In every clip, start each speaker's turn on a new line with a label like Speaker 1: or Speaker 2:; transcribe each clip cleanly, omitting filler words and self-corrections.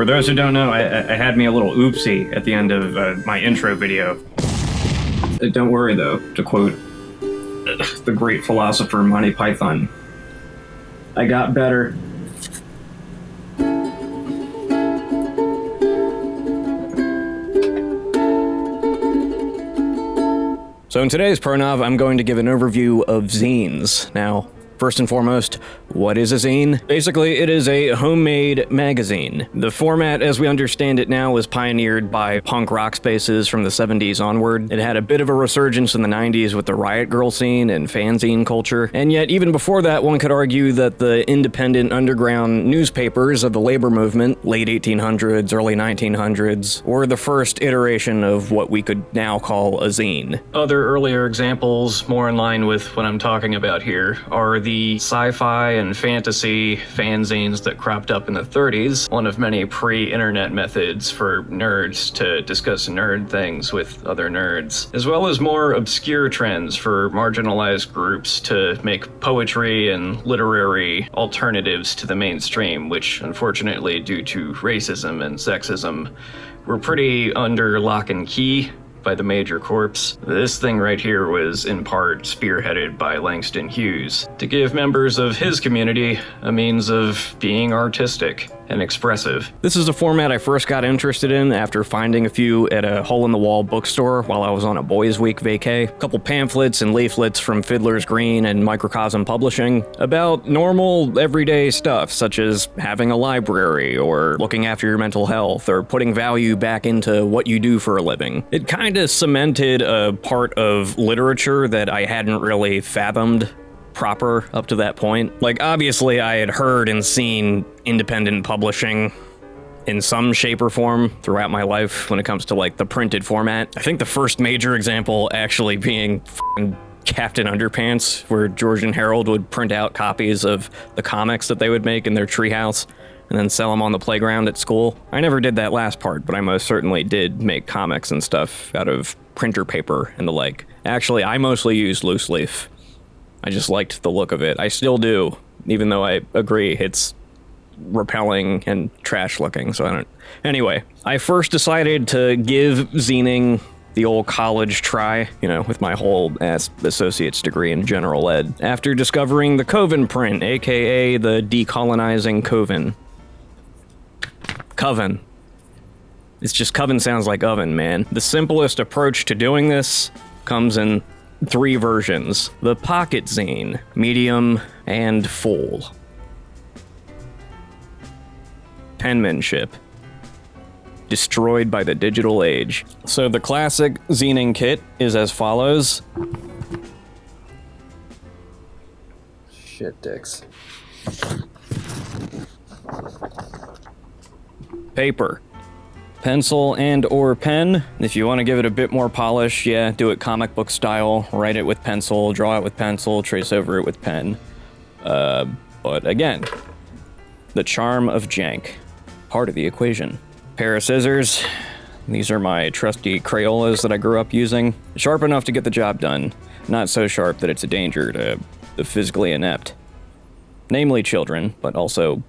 Speaker 1: For those who don't know, I had me a little oopsie at the end of my intro video. Don't worry though, to quote the great philosopher Monty Python, I got better. So in today's ProNov, I'm going to give an overview of zines. Now, first and foremost, what is a zine? Basically, it is a homemade magazine. The format, as we understand it now, was pioneered by punk rock spaces from the 70s onward. It had a bit of a resurgence in the 90s with the riot girl scene and fanzine culture. And yet, even before that, one could argue that the independent underground newspapers of the labor movement, late 1800s, early 1900s, were the first iteration of what we could now call a zine. Other earlier examples, more in line with what I'm talking about here, are the sci-fi and fantasy fanzines that cropped up in the 30s, one of many pre-internet methods for nerds to discuss nerd things with other nerds, as well as more obscure trends for marginalized groups to make poetry and literary alternatives to the mainstream, which unfortunately, due to racism and sexism, were pretty under lock and key by the major corps. This thing right here was in part spearheaded by Langston Hughes to give members of his community a means of being artistic and expressive. This is a format I first got interested in after finding a few at a hole-in-the-wall bookstore while I was on a Boys Week vacay. A couple pamphlets and leaflets from Fiddler's Green and Microcosm Publishing about normal, everyday stuff, such as having a library, or looking after your mental health, or putting value back into what you do for a living. It kind of cemented a part of literature that I hadn't really fathomed proper up to that point. Like, obviously I had heard and seen independent publishing in some shape or form throughout my life when it comes to like the printed format. I think the first major example actually being Captain Underpants, where George and Harold would print out copies of the comics that they would make in their treehouse and then sell them on the playground at school. I never did that last part, but I most certainly did make comics and stuff out of printer paper and the like. Actually, I mostly used loose leaf. I just liked the look of it. I still do, even though I agree it's repelling and trash looking, so I don't... Anyway, I first decided to give zining the old college try, you know, with my whole ass associate's degree in general ed, after discovering the Coven print, aka the decolonizing Coven. Coven. It's just Coven sounds like oven, man. The simplest approach to doing this comes in 3 versions: the pocket zine, medium, and full. Penmanship. Destroyed by the digital age. So the classic zining kit is as follows. Shit dicks. Paper. Pencil and or pen. If you want to give it a bit more polish, yeah, do it comic book style. Write it with pencil, draw it with pencil, trace over it with pen. But again, the charm of jank. Part of the equation. Pair of scissors. These are my trusty Crayolas that I grew up using. Sharp enough to get the job done. Not so sharp that it's a danger to the physically inept. Namely children, but also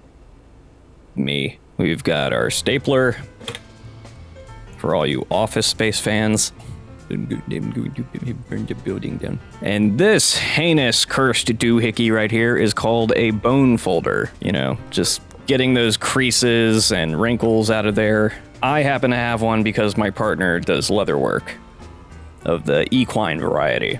Speaker 1: me. We've got our stapler. For all you Office Space fans. Burn the building down. And this heinous cursed doohickey right here is called a bone folder. You know, just getting those creases and wrinkles out of there. I happen to have one because my partner does leather work of the equine variety.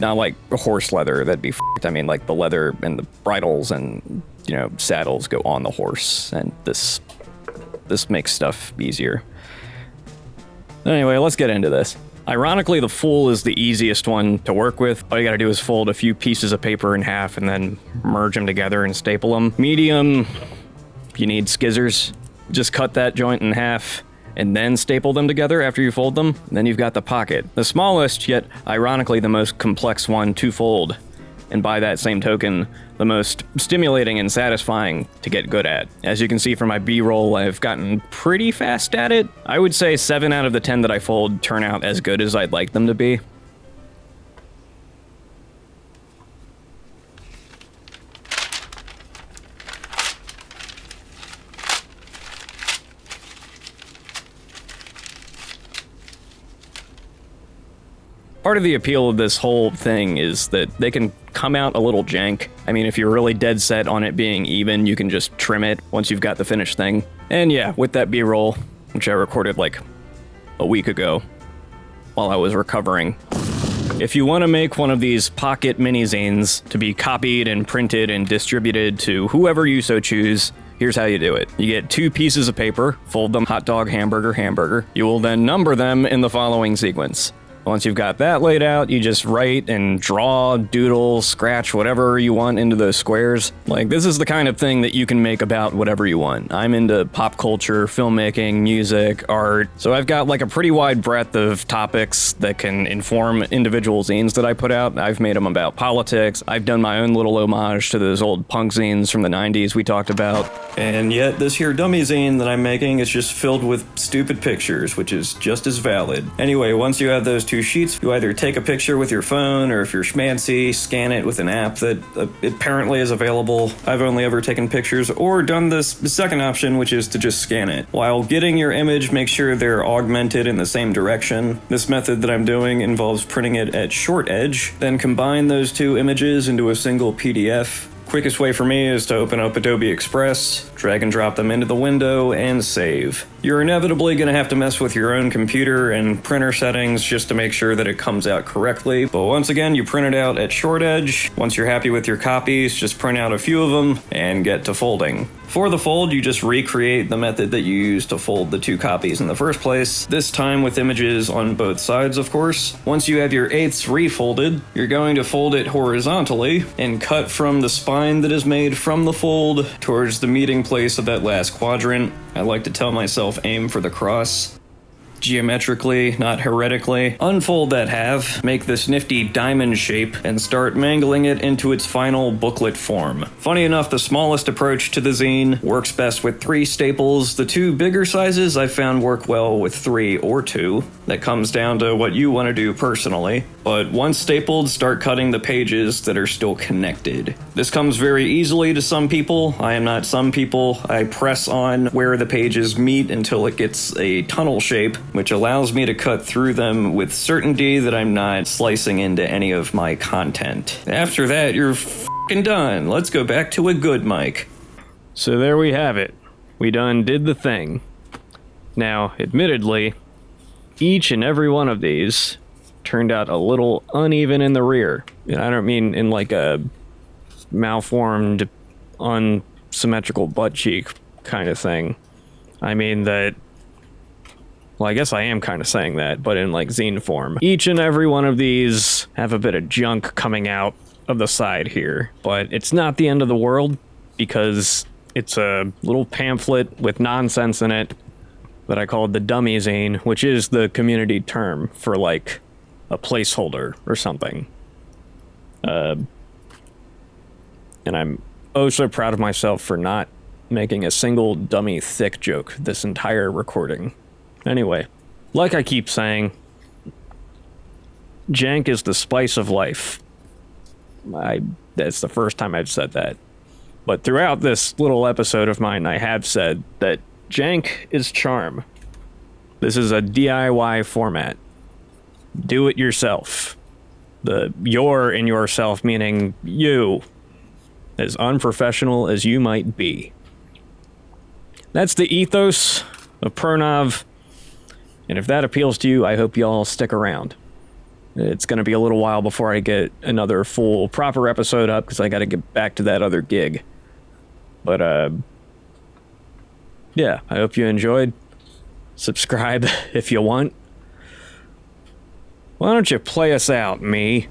Speaker 1: Not like horse leather, that'd be f***ed. I mean, like the leather and the bridles and, you know, saddles go on the horse, and this makes stuff easier. Anyway, let's get into this. Ironically, the full is the easiest one to work with. All you gotta do is fold a few pieces of paper in half and then merge them together and staple them. Medium, you need skizzers. Just cut that joint in half and then staple them together after you fold them. Then you've got the pocket. The smallest, yet ironically the most complex one to fold. And by that same token, the most stimulating and satisfying to get good at. As you can see from my B-roll, I've gotten pretty fast at it. I would say 7 out of the 10 that I fold turn out as good as I'd like them to be. Part of the appeal of this whole thing is that they can come out a little jank. I mean, if you're really dead set on it being even, you can just trim it once you've got the finished thing. And yeah, with that B-roll, which I recorded like a week ago while I was recovering. If you want to make one of these pocket mini-zines to be copied and printed and distributed to whoever you so choose, here's how you do it. You get 2 pieces of paper, fold them hot dog, hamburger, hamburger. You will then number them in the following sequence. Once you've got that laid out, you just write and draw, doodle, scratch whatever you want into those squares. Like, this is the kind of thing that you can make about whatever you want. I'm into pop culture, filmmaking, music, art, so I've got like a pretty wide breadth of topics that can inform individual zines that I put out. I've made them about politics. I've done my own little homage to those old punk zines from the 90s we talked about. And yet, this here dummy zine that I'm making is just filled with stupid pictures, which is just as valid. Anyway, once you have those 2 sheets, you either take a picture with your phone, or if you're schmancy, scan it with an app that apparently is available. I've only ever taken pictures, or done this second option, which is to just scan it. While getting your image, make sure they're augmented in the same direction. This method that I'm doing involves printing it at short edge, then combine those 2 images into a single PDF. Quickest way for me is to open up Adobe Express, drag and drop them into the window, and save. You're inevitably going to have to mess with your own computer and printer settings just to make sure that it comes out correctly, but once again, you print it out at short edge. Once you're happy with your copies, just print out a few of them and get to folding. For the fold, you just recreate the method that you used to fold the 2 copies in the first place, this time with images on both sides, of course. Once you have your eighths refolded, you're going to fold it horizontally and cut from the spine that is made from the fold towards the meeting place of that last quadrant. I like to tell myself aim for the cross. Geometrically, not heretically. Unfold that half, make this nifty diamond shape, and start mangling it into its final booklet form. Funny enough, the smallest approach to the zine works best with 3 staples. The 2 bigger sizes I found work well with 3 or 2. That comes down to what you want to do personally. But once stapled, start cutting the pages that are still connected. This comes very easily to some people. I am not some people. I press on where the pages meet until it gets a tunnel shape, which allows me to cut through them with certainty that I'm not slicing into any of my content. After that, you're f***ing done. Let's go back to a good mic. So there we have it. We done did the thing. Now, admittedly, each and every one of these turned out a little uneven in the rear. And I don't mean in like a malformed, unsymmetrical butt cheek kind of thing. I mean that, well, I guess I am kind of saying that, but in like zine form. Each and every one of these have a bit of junk coming out of the side here, but it's not the end of the world because it's a little pamphlet with nonsense in it that I called the dummy zine, which is the community term for like a placeholder or something. And I'm oh so proud of myself for not making a single dummy thick joke this entire recording. Anyway, like I keep saying, jank is the spice of life. That's the first time I've said that. But throughout this little episode of mine, I have said that jank is charm. This is a DIY format. Do it yourself. The your in yourself meaning you, as unprofessional as you might be. That's the ethos of ProNov. And if that appeals to you, I hope y'all stick around. It's going to be a little while before I get another full, proper episode up, because I got to get back to that other gig. But, yeah, I hope you enjoyed. Subscribe if you want. Why don't you play us out, me?